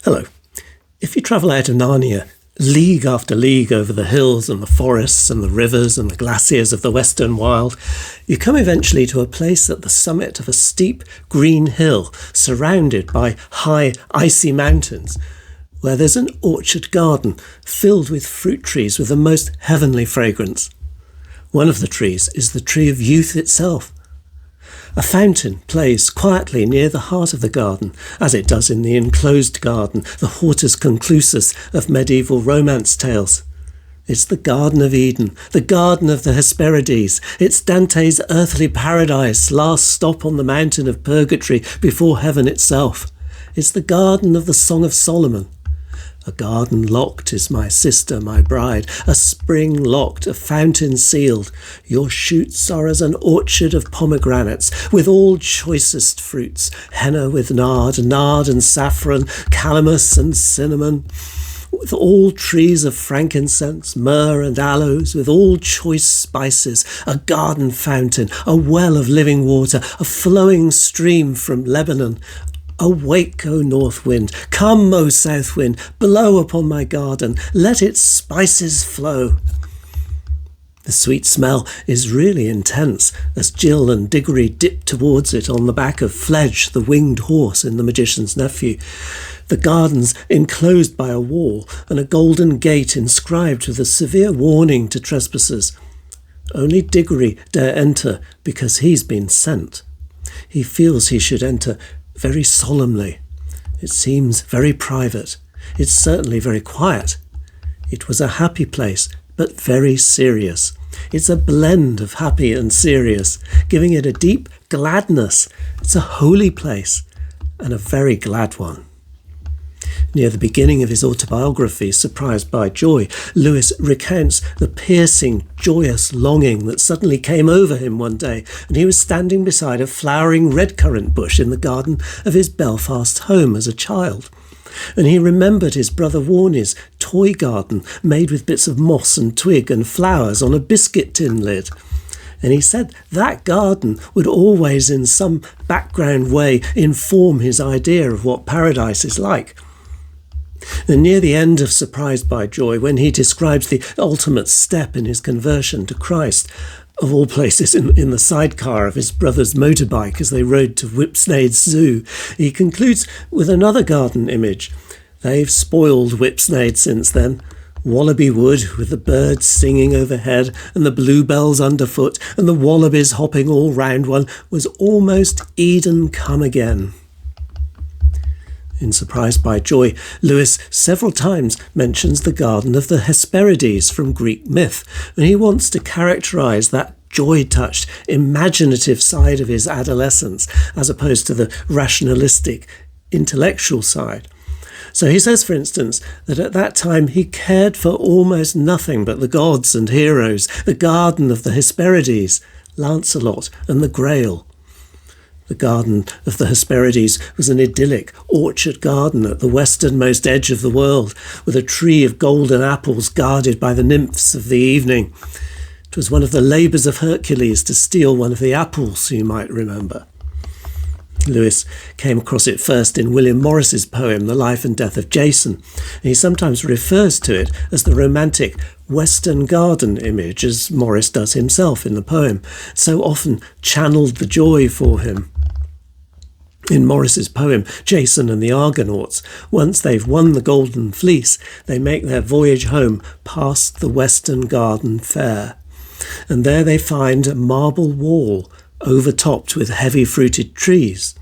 Hello. If you travel out of Narnia, league after league over the hills and the forests and the rivers and the glaciers of the Western Wild, you come eventually to a place at the summit of a steep green hill surrounded by high icy mountains, where there's an orchard garden filled with fruit trees with the most heavenly fragrance. One of the trees is the tree of youth itself. A fountain plays quietly near the heart of the garden, as it does in the enclosed garden, the hortus conclusus of medieval romance tales. It's the Garden of Eden, the Garden of the Hesperides. It's Dante's earthly paradise, last stop on the mountain of purgatory before heaven itself. It's the Garden of the Song of Solomon. A garden locked is my sister, my bride, a spring locked, a fountain sealed. Your shoots are as an orchard of pomegranates, with all choicest fruits, henna with nard and saffron, calamus and cinnamon, with all trees of frankincense, myrrh and aloes, with all choice spices, a garden fountain, a well of living water, a flowing stream from Lebanon. Awake, O north wind, come, O south wind, blow upon my garden, let its spices flow. The sweet smell is really intense as Jill and Diggory dip towards it on the back of Fledge, the winged horse in The Magician's Nephew. The garden's enclosed by a wall and a golden gate inscribed with a severe warning to trespassers. Only Diggory dare enter because he's been sent. He feels he should enter very solemnly. It seems very private. It's certainly very quiet. It was a happy place, but very serious. It's a blend of happy and serious, giving it a deep gladness. It's a holy place, and a very glad one. Near the beginning of his autobiography, Surprised by Joy, Lewis recounts the piercing, joyous longing that suddenly came over him one day, and he was standing beside a flowering red-currant bush in the garden of his Belfast home as a child. And he remembered his brother Warnie's toy garden made with bits of moss and twig and flowers on a biscuit tin lid. And he said that garden would always in some background way inform his idea of what paradise is like. And near the end of Surprised by Joy, when he describes the ultimate step in his conversion to Christ, of all places in the sidecar of his brother's motorbike as they rode to Whipsnade's Zoo, he concludes with another garden image. They've spoiled Whipsnade since then. Wallaby Wood, with the birds singing overhead and the bluebells underfoot and the wallabies hopping all round one, was almost Eden come again. In Surprised by Joy, Lewis several times mentions the Garden of the Hesperides from Greek myth, and he wants to characterise that joy-touched, imaginative side of his adolescence, as opposed to the rationalistic, intellectual side. So he says, for instance, that at that time he cared for almost nothing but the gods and heroes, the Garden of the Hesperides, Lancelot and the Grail. The Garden of the Hesperides was an idyllic orchard garden at the westernmost edge of the world, with a tree of golden apples guarded by the nymphs of the evening. It was one of the labours of Hercules to steal one of the apples, you might remember. Lewis came across it first in William Morris's poem, The Life and Death of Jason, and he sometimes refers to it as the romantic Western Garden image, as Morris does himself in the poem, so often channelled the joy for him. In Morris's poem, Jason and the Argonauts, once they've won the Golden Fleece, they make their voyage home past the Western Garden Fair. And there they find a marble wall overtopped with heavy fruited trees.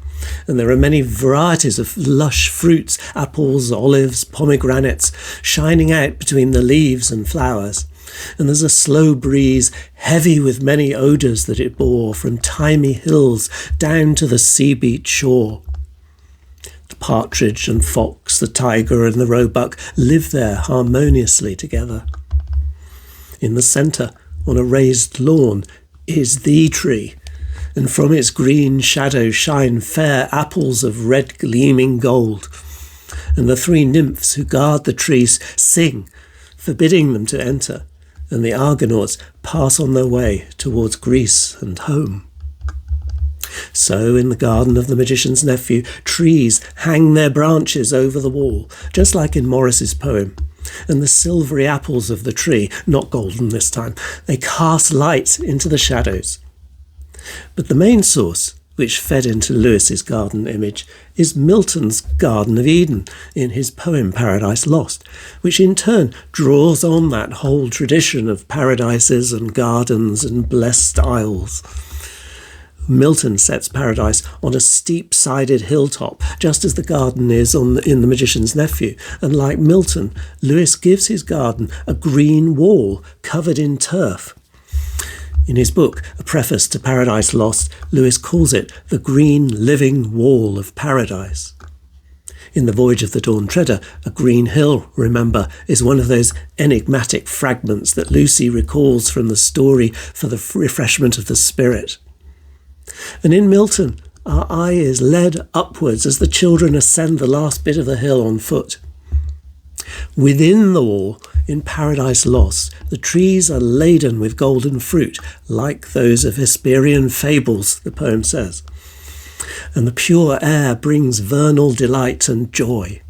And there are many varieties of lush fruits, apples, olives, pomegranates, shining out between the leaves and flowers. And there's a slow breeze, heavy with many odours that it bore from thymy hills down to the sea-beat shore. The partridge and fox, the tiger and the roebuck live there harmoniously together. In the centre, on a raised lawn, is the tree, and from its green shadow shine fair apples of red gleaming gold. And the three nymphs who guard the trees sing, forbidding them to enter, and the Argonauts pass on their way towards Greece and home. So in the garden of the magician's nephew, trees hang their branches over the wall, just like in Morris's poem. And the silvery apples of the tree, not golden this time, they cast light into the shadows. But the main source, which fed into Lewis's garden image, is Milton's Garden of Eden in his poem Paradise Lost, which in turn draws on that whole tradition of paradises and gardens and blessed isles. Milton sets paradise on a steep-sided hilltop, just as the garden is in The Magician's Nephew, and like Milton, Lewis gives his garden a green wall covered in turf. In his book, A Preface to Paradise Lost, Lewis calls it the green living wall of paradise. In The Voyage of the Dawn Treader, a green hill, remember, is one of those enigmatic fragments that Lucy recalls from the story for the refreshment of the spirit. And in Milton, our eye is led upwards as the children ascend the last bit of the hill on foot. Within the wall, in Paradise Lost, the trees are laden with golden fruit, like those of Hesperian fables, the poem says. And the pure air brings vernal delight and joy.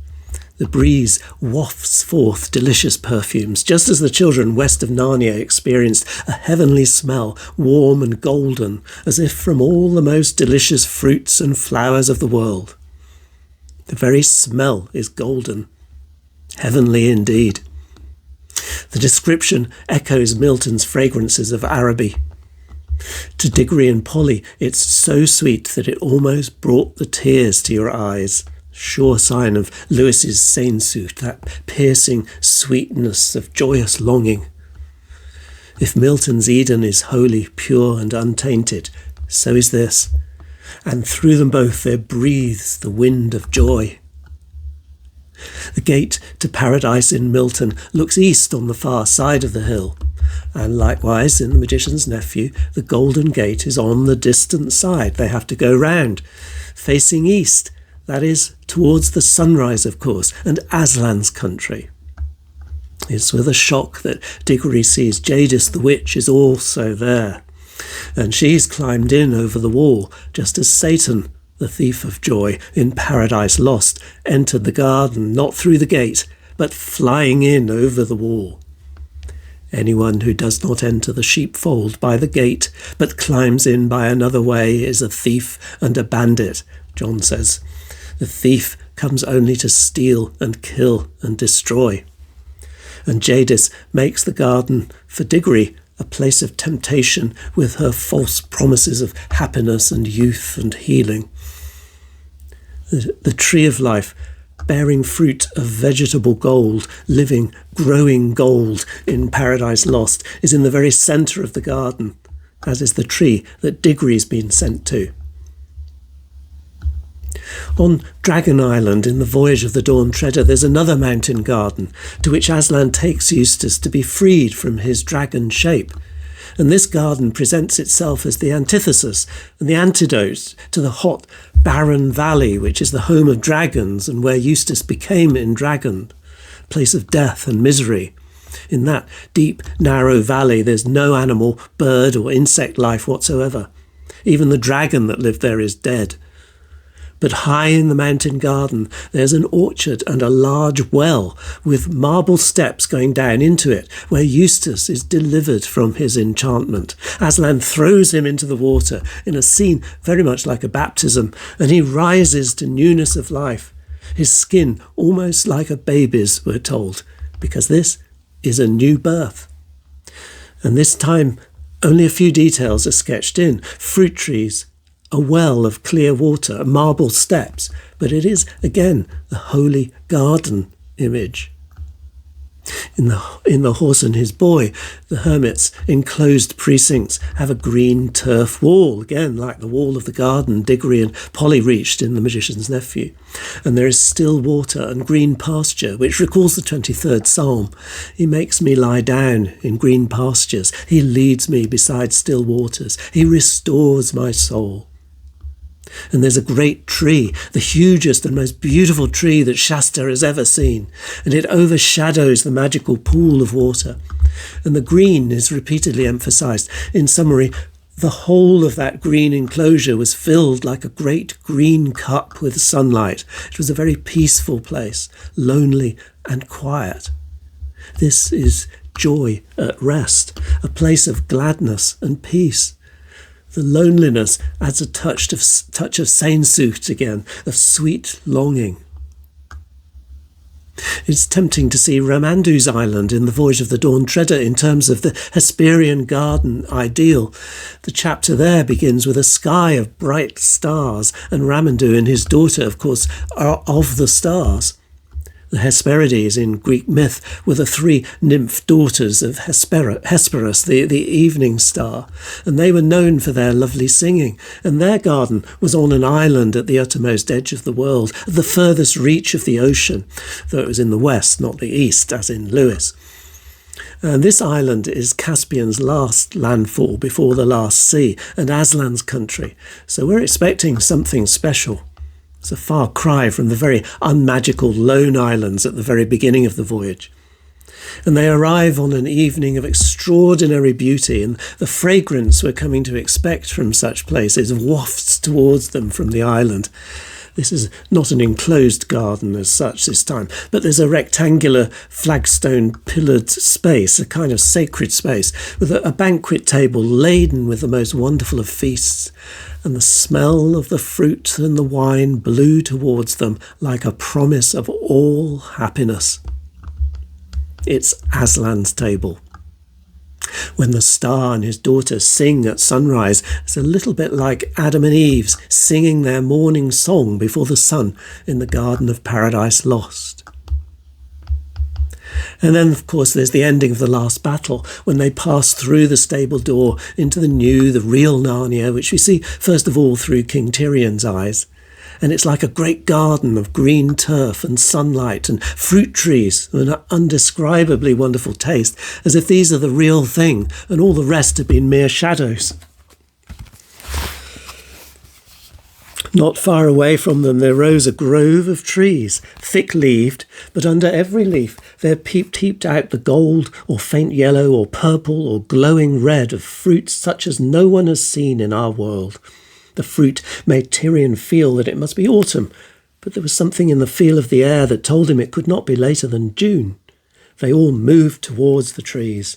The breeze wafts forth delicious perfumes, just as the children west of Narnia experienced a heavenly smell, warm and golden, as if from all the most delicious fruits and flowers of the world. The very smell is golden. Heavenly indeed. The description echoes Milton's fragrances of Araby. To Diggory and Polly, it's so sweet that it almost brought the tears to your eyes. Sure sign of Lewis's Sehnsucht, that piercing sweetness of joyous longing. If Milton's Eden is holy, pure and untainted, so is this, and through them both there breathes the wind of joy. The gate to paradise in Milton looks east on the far side of the hill, and likewise in The Magician's Nephew, the Golden Gate is on the distant side. They have to go round, facing east, that is, towards the sunrise, of course, and Aslan's country. It's with a shock that Diggory sees Jadis the witch is also there, and she's climbed in over the wall, just as Satan, the thief of joy, in Paradise Lost, entered the garden, not through the gate, but flying in over the wall. Anyone who does not enter the sheepfold by the gate, but climbs in by another way, is a thief and a bandit, John says. The thief comes only to steal and kill and destroy. And Jadis makes the garden for Diggory a place of temptation with her false promises of happiness and youth and healing. The tree of life, bearing fruit of vegetable gold, living, growing gold in Paradise Lost, is in the very centre of the garden, as is the tree that Diggory's been sent to. On Dragon Island in The Voyage of the Dawn Treader there's another mountain garden, to which Aslan takes Eustace to be freed from his dragon shape. And this garden presents itself as the antithesis and the antidote to the hot, barren valley, which is the home of dragons and where Eustace became endragoned, a place of death and misery. In that deep, narrow valley there's no animal, bird or insect life whatsoever. Even the dragon that lived there is dead. But high in the mountain garden there's an orchard and a large well with marble steps going down into it, where Eustace is delivered from his enchantment. Aslan throws him into the water in a scene very much like a baptism, and he rises to newness of life. His skin almost like a baby's, we're told, because this is a new birth. And this time only a few details are sketched in. Fruit trees, a well of clear water, marble steps, but it is, again, the holy garden image. In the Horse and His Boy, the hermit's enclosed precincts have a green turf wall, again like the wall of the garden Diggory and Polly reached in The Magician's Nephew. And there is still water and green pasture, which recalls the 23rd Psalm. He makes me lie down in green pastures. He leads me beside still waters. He restores my soul. And there's a great tree, the hugest and most beautiful tree that Shasta has ever seen, and it overshadows the magical pool of water. And the green is repeatedly emphasised. In summary, The whole of that green enclosure was filled like a great green cup with sunlight. It was a very peaceful place, lonely and quiet. This is joy at rest, a place of gladness and peace. The loneliness adds a touch of Sehnsucht again, of sweet longing. It's tempting to see Ramandu's island in The Voyage of the Dawn Treader in terms of the Hesperian garden ideal. The chapter there begins with a sky of bright stars, and Ramandu and his daughter, of course, are of the stars. The Hesperides in Greek myth were the three nymph daughters of Hesperus, the evening star, and they were known for their lovely singing, and their garden was on an island at the uttermost edge of the world, at the furthest reach of the ocean, though it was in the west, not the east, as in Lewis. And this island is Caspian's last landfall before the last sea, and Aslan's country, so we're expecting something special. It's a far cry from the very unmagical lone islands at the very beginning of the voyage. And they arrive on an evening of extraordinary beauty, and the fragrance we're coming to expect from such places wafts towards them from the island. This is not an enclosed garden as such this time, but there's a rectangular flagstone pillared space, a kind of sacred space, with a banquet table laden with the most wonderful of feasts, and the smell of the fruit and the wine blew towards them like a promise of all happiness. It's Aslan's table. When the star and his daughter sing at sunrise, it's a little bit like Adam and Eve singing their morning song before the sun in the Garden of Paradise Lost. And then, of course, there's the ending of the last battle, when they pass through the stable door into the real Narnia, which we see first of all through King Tyrion's eyes. And it's like a great garden of green turf and sunlight and fruit trees of an undescribably wonderful taste, as if these are the real thing and all the rest have been mere shadows. Not far away from them there rose a grove of trees, thick-leaved, but under every leaf there peeped out the gold or faint yellow or purple or glowing red of fruits such as no one has seen in our world. The fruit made Tyrion feel that it must be autumn, but there was something in the feel of the air that told him it could not be later than June. They all moved towards the trees.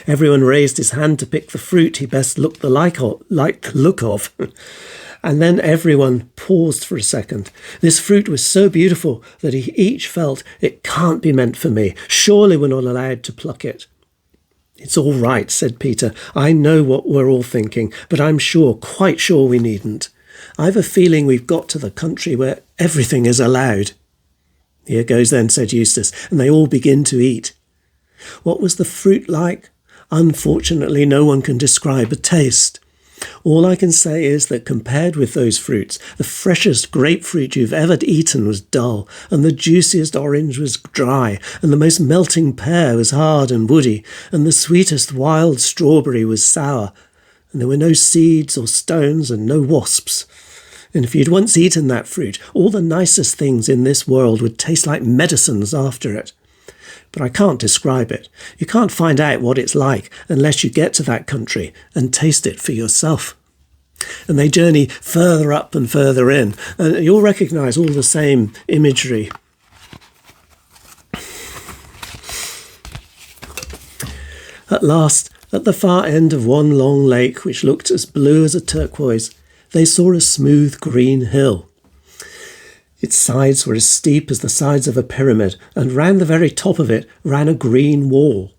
Everyone raised his hand to pick the fruit he best liked the look of. And then everyone paused for a second. This fruit was so beautiful that each felt, it can't be meant for me. Surely we're not allowed to pluck it. It's all right, said Peter. I know what we're all thinking, but I'm quite sure we needn't. I've a feeling we've got to the country where everything is allowed. Here goes then, said Eustace, and they all begin to eat. What was the fruit like? Unfortunately, no one can describe a taste. All I can say is that compared with those fruits, the freshest grapefruit you've ever eaten was dull, and the juiciest orange was dry, and the most melting pear was hard and woody, and the sweetest wild strawberry was sour, and there were no seeds or stones and no wasps. And if you'd once eaten that fruit, all the nicest things in this world would taste like medicines after it. But I can't describe it. You can't find out what it's like unless you get to that country and taste it for yourself. And they journey further up and further in, and you'll recognise all the same imagery. At last, at the far end of one long lake which looked as blue as a turquoise, they saw a smooth green hill. Its sides were as steep as the sides of a pyramid, and round the very top of it ran a green wall.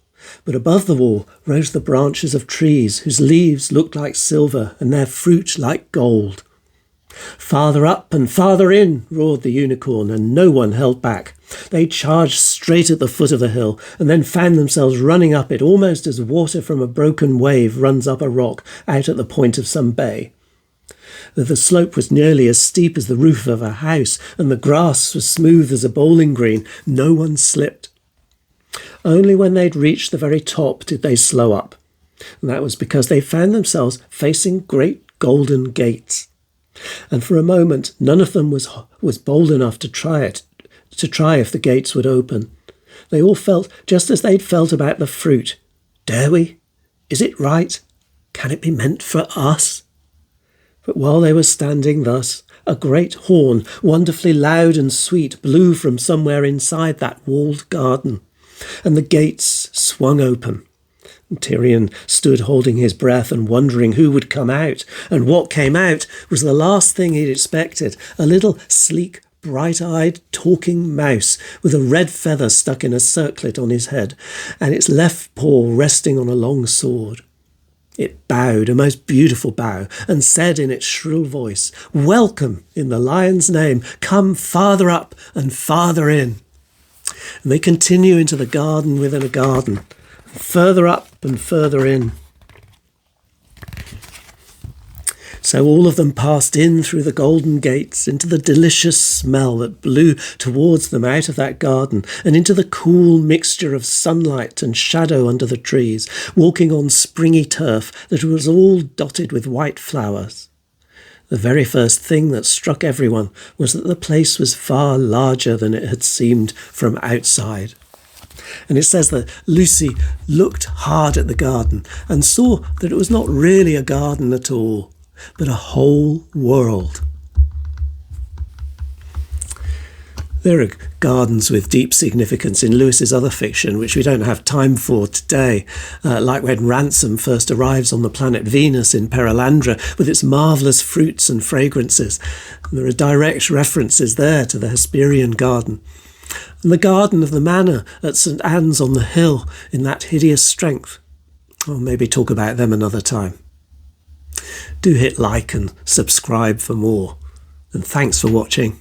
But above the wall rose the branches of trees whose leaves looked like silver and their fruit like gold. Farther up and farther in, roared the unicorn, and no one held back. They charged straight at the foot of the hill, and then found themselves running up it almost as water from a broken wave runs up a rock out at the point of some bay. The slope was nearly as steep as the roof of a house, and the grass was smooth as a bowling green. No one slipped. Only when they'd reached the very top did they slow up, and that was because they found themselves facing great golden gates. And for a moment none of them was bold enough to try if the gates would open. They all felt just as they'd felt about the fruit. Dare we? Is it right? Can it be meant for us? But while they were standing thus, a great horn, wonderfully loud and sweet, blew from somewhere inside that walled garden, and the gates swung open. And Tyrion stood holding his breath and wondering who would come out, and what came out was the last thing he'd expected, a little sleek, bright-eyed, talking mouse with a red feather stuck in a circlet on his head, and its left paw resting on a long sword. It bowed, a most beautiful bow, and said in its shrill voice, "Welcome in the lion's name, come farther up and farther in." And they continue into the garden within a garden, further up and further in. So all of them passed in through the golden gates into the delicious smell that blew towards them out of that garden, and into the cool mixture of sunlight and shadow under the trees, walking on springy turf that was all dotted with white flowers. The very first thing that struck everyone was that the place was far larger than it had seemed from outside. And it says that Lucy looked hard at the garden and saw that it was not really a garden at all, but a whole world. There are gardens with deep significance in Lewis's other fiction, which we don't have time for today, like when Ransom first arrives on the planet Venus in Perelandra with its marvellous fruits and fragrances. And there are direct references there to the Hesperian garden. And the garden of the manor at St Anne's on the Hill in that hideous strength. I'll maybe talk about them another time. Do hit like and subscribe for more. And thanks for watching.